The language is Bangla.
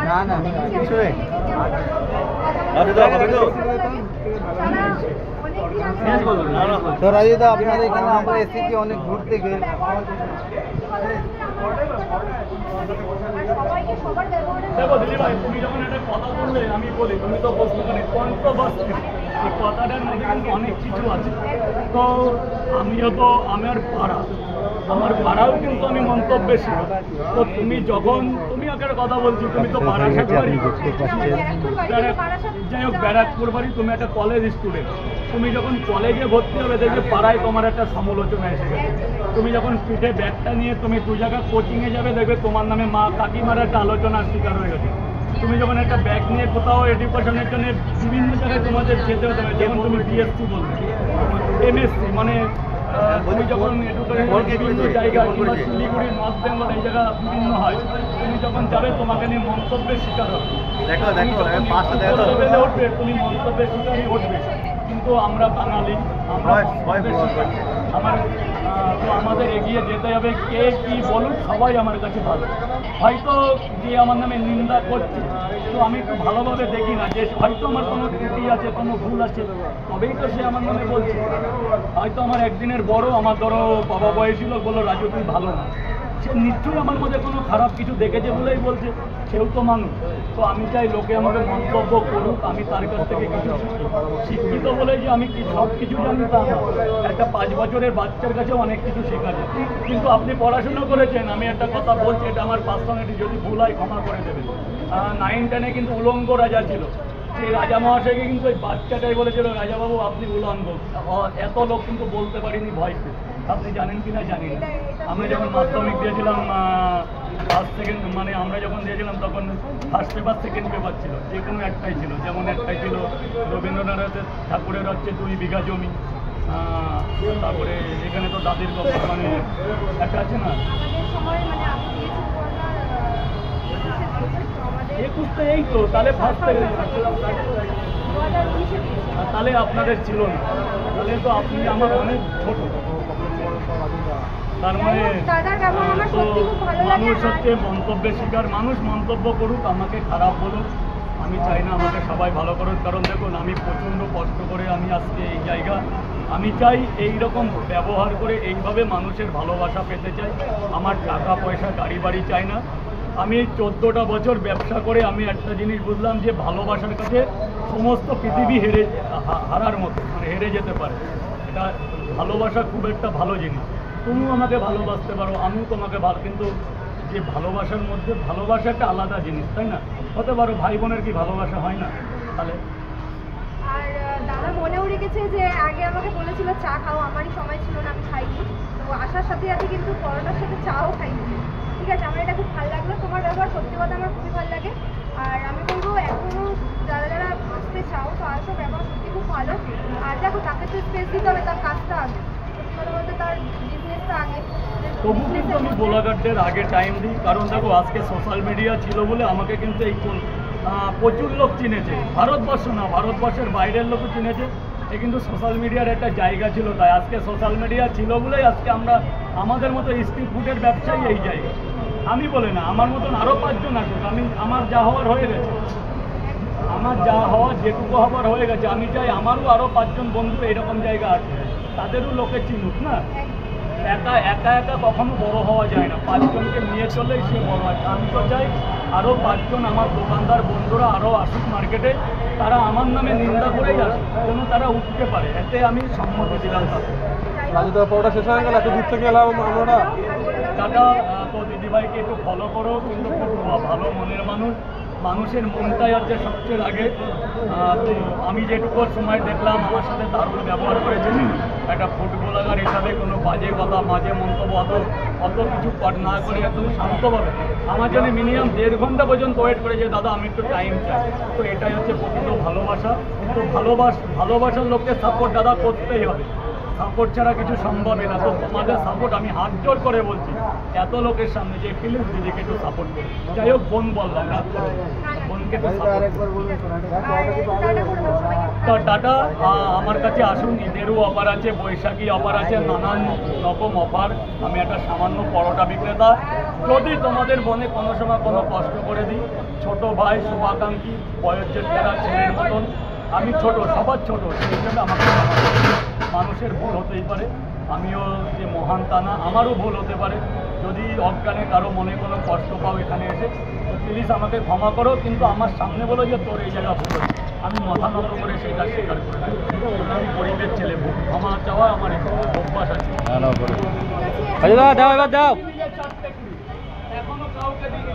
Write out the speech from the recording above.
না না কিছু নেই। তো রাজুদা আপনাদের এখানে আমরা এসেছি অনেক দূর থেকে। দেখো দিদি ভাই, তুমি যখন একটা কথা বললে আমি বলি, তুমি তো বলছো মানে কন্ট্রোভার্সি, এই কথাটার মধ্যে কিন্তু অনেক কিছু আছে। তো আমিও তো আমার পাড়াও কিন্তু আমি মন্তব্য ছিল। তো তুমি যখন তুমি একটা কথা বলছি, তুমি তো বারাসাত বাড়ি, যাই হোক ব্যারাকপুর বাড়ি, তুমি একটা কলেজ স্টুডেন্ট। তুমি যখন কলেজে ভর্তি হবে দেখবে পাড়ায় তোমার একটা সমালোচনা এসে গেছে। তুমি যখন পিঠে ব্যাগটা নিয়ে তুমি দু জায়গা কোচিংয়ে যাবে দেখবে তোমার নামে মা কাকিমার একটা আলোচনার শিকার হয়ে গেছে। তুমি যখন একটা ব্যাগ নিয়ে কোথাও এডুকেশনের জন্য বিভিন্ন জায়গায় তোমাদের যেতে হতে হবে, যেমন তুমি বিএসসি বলবে, এমএসসি, মানে তুমি যখন এডুকেশন বিভিন্ন জায়গা কিংবা শিলিগুড়ি, নর্থ বেঙ্গল এই জায়গা বিভিন্ন হয়, তুমি যখন যাবে তোমাকে নিয়ে মন্তব্যের শিকার হবে, উঠবে, তুমি মন্তব্যের শিকারই উঠবে। কিন্তু আমরা বাঙালি, আমরা তো আমাদের এগিয়ে যেতে হবে। কে কি বলুক, সবাই আমার কাছে ভালো। হয়তো যে আমার নামে নিন্দা করছে, তো আমি একটু ভালোভাবে দেখি না যে হয়তো আমার কোনো ত্রুটি আছে, কোনো ভুল আছে, তবেই তো সে আমার নামে বলছে। হয়তো আমার একদিনের বড়, আমার ধরো বাবা বয়সী লোক বললো রাজু তুই ভালো না, সে নিশ্চয়ই আমার মধ্যে কোনো খারাপ কিছু দেখেছে বলেই বলছে, সেও তো মানুষ। তো আমি চাই লোকে আমাকে মন্তব্য করুক, আমি তার কাছ থেকে কিছু শিক্ষিত বলে যে আমি কি সব কিছু জানি তা না। একটা 5 বছরের বাচ্চার কাছে অনেক কিছু শেখা যায়। কিন্তু আপনি পড়াশুনো করেছেন, আমি একটা কথা বলছি, এটা আমার পার্সোনালিটি, যদি ভুল হয় ক্ষমা করে দেবেন। 9-10-এ কিন্তু উলঙ্গ রাজা ছিল, সেই রাজা মহাশয়কে কিন্তু ওই বাচ্চাটাই বলেছিল রাজাবাবু আপনি উলঙ্গ। এত লোক কিন্তু বলতে পারিনি ভয়তে। আপনি জানেন কি না জানি না, আমরা যখন মাধ্যমিক দিয়েছিলাম ফার্স্ট সেকেন্ড, মানে আমরা যখন দিয়েছিলাম তখন ফার্স্ট পেপার সেকেন্ড পেপার ছিল, যে কোনো একটাই ছিল। যেমন একটাই ছিল রবীন্দ্রনাথ ঠাকুরের হচ্ছে 2 বিঘা জমি, তারপরে এখানে তো দাদির গল্প মানে একটা আছে না, 21 এই তো, তাহলে ফার্স্ট সেকেন্ড, তাহলে আপনাদের ছিল না, তাহলে তো আপনি আমার অনেক ছোট। তার মানে মানুষ হচ্ছে মন্তব্যের শিকার। মানুষ মন্তব্য করুক, আমাকে খারাপ বলুক, আমি চাই না আমাকে সবাই ভালো করুক। কারণ দেখুন, আমি প্রচণ্ড কষ্ট করে আমি আজকে এই জায়গা, আমি চাই এই রকম ব্যবহার করে এইভাবে মানুষের ভালোবাসা পেতে চাই। আমার টাকা পয়সা গাড়ি বাড়ি চাই না। আমি 14টা বছর ব্যবসা করে আমি একটা জিনিস বুঝলাম যে ভালোবাসার কাছে সমস্ত পৃথিবী হারার মতো, মানে হেরে যেতে পারে। এটা ভালোবাসা খুব একটা ভালো জিনিস। তুমিও আমাকে ভালোবাসতে পারো, আমিও তোমাকে ভালো, কিন্তু যে ভালোবাসার মধ্যে ভালোবাসা একটা আলাদা জিনিস, তাই না? হতে পারো ভাই বোনের কি ভালোবাসা হয় না? তাহলে আর দাদা মনেও রেখেছে যে আগে আমাকে বলেছিল চা খাও, আমারই সময় ছিল না, আমি খাইনি। তো আসার সাথে সাথে কিন্তু পরোটার সাথে চাও খাইনি। ঠিক আছে, আমার এটা খুব ভালো লাগলো, তোমার ব্যবহার সত্যি কথা আমার খুবই ভালো লাগে। আর আমি বলবো এখনও যারা যারা আসতে চাও তো আসো, ব্যবহার সত্যি খুব ভালো। আর দেখো, তাকে তো স্পেস দিতে হবে, তার কাজটা আগে, কথা বলতে তার বিজনেসটা আগে। তবু কিন্তু আমি বোলাঘাটের আগে টাইম দিই, কারণ দেখো আজকে সোশ্যাল মিডিয়া ছিল বলে আমাকে কিন্তু এই প্রচুর লোক চিনেছে। ভারতবর্ষ না, ভারতবর্ষের বাইরের লোকও চিনেছে। এ কিন্তু সোশ্যাল মিডিয়ার একটা জায়গা ছিল, তাই আজকে সোশ্যাল মিডিয়া ছিল বলেই আজকে আমরা আমাদের মতো স্ট্রিট ফুডের ব্যবসায়ী এই জায়গা। আমি বলে না, আমার মতন আরও 5 জন আসুক, আমার যা হওয়ার হয়ে গেছে, আমার যা হওয়ার যেটুকু হবার হয়ে গেছে। আমি চাই আমারও আরও 5 জন বন্ধু এরকম জায়গা আছে, তাদেরও লোকে চিনুক না। একা একা একা কখনো বড় হওয়া যায় না, 5 জনকে নিয়ে চলেই সে বড় হয়। আমি তো চাই আরও 5 জন আমার দোকানদার বন্ধুরা আরও আসুক মার্কেটে, তারা আমার নামে নিন্দা করেই আসুক, যেন তারা উঠতে পারে। এতে আমি সম্মতি দিলাম। পড়া শেষ হয়ে গেল, এত দূর থেকে এলাম আমরা। টাটা। তো দিদিভাইকে একটু ফলো করো, কিন্তু খুব ভালো মনের মানুষ, মানুষের মনটাই হচ্ছে সবচেয়ে আগে। তো আমি যেটুকু সময় দেখলাম আমার সাথে দারুণ ব্যবহার করেছেন। একটা ফুটবলার হিসাবে কোনো বাজে কথা, মাঝে মন্তব্য অত কিছু না করে একদম শান্তভাবে আমার জন্য মিনিমাম 1.5 ঘন্টা পর্যন্ত ওয়েট করে যে দাদা আমি একটু টাইম চাই। তো এটাই হচ্ছে প্রকৃত ভালোবাসা। তো ভালোবাসার লোককে সাপোর্ট দাদা করতেই হবে। সাপোর্ট ছাড়া কিছু সম্ভবই না। তো তোমাদের সাপোর্ট আমি হাত জোর করে বলছি এত লোকের সামনে যে প্লিজ দিদিকে একটু সাপোর্ট করো। যাই হোক বোন বললাম না, বোনকে একটু সাপোর্ট তো টাটা। আমার কাছে আসুন, ঈদেরও অফার আছে, বৈশাখী অফার আছে, নানান রকম অফার। আমি একটা সামান্য পরোটা বিক্রেতা। যদি তোমাদের মনে কোনো সময় কোনো কষ্ট করে দিই, ছোট ভাই শুভাকাঙ্ক্ষী, বয়োজ্যেষ্ঠ যারা ছেলের মতন, আমি ছোট, সবার ছোট, সেই হিসেবে আমাকে মানুষের ভুল হতেই পারে। আমিও যে মহান তা না, আমারও ভুল হতে পারে। যদি অজ্ঞানে কারো মনে কোনো কষ্ট পাও এখানে এসে, তো প্লিজ আমাকে ক্ষমা করো, কিন্তু আমার সামনে বলো যে তোর এই জায়গা ভুল হচ্ছে, আমি মাথা নত করে সেটা স্বীকার করে রাখি। আমি গরিবের ছেলে, ক্ষমা চাওয়া আমার একটু অভ্যাস আছে। দাও এবার দাও। এখনো কাউকে দিলে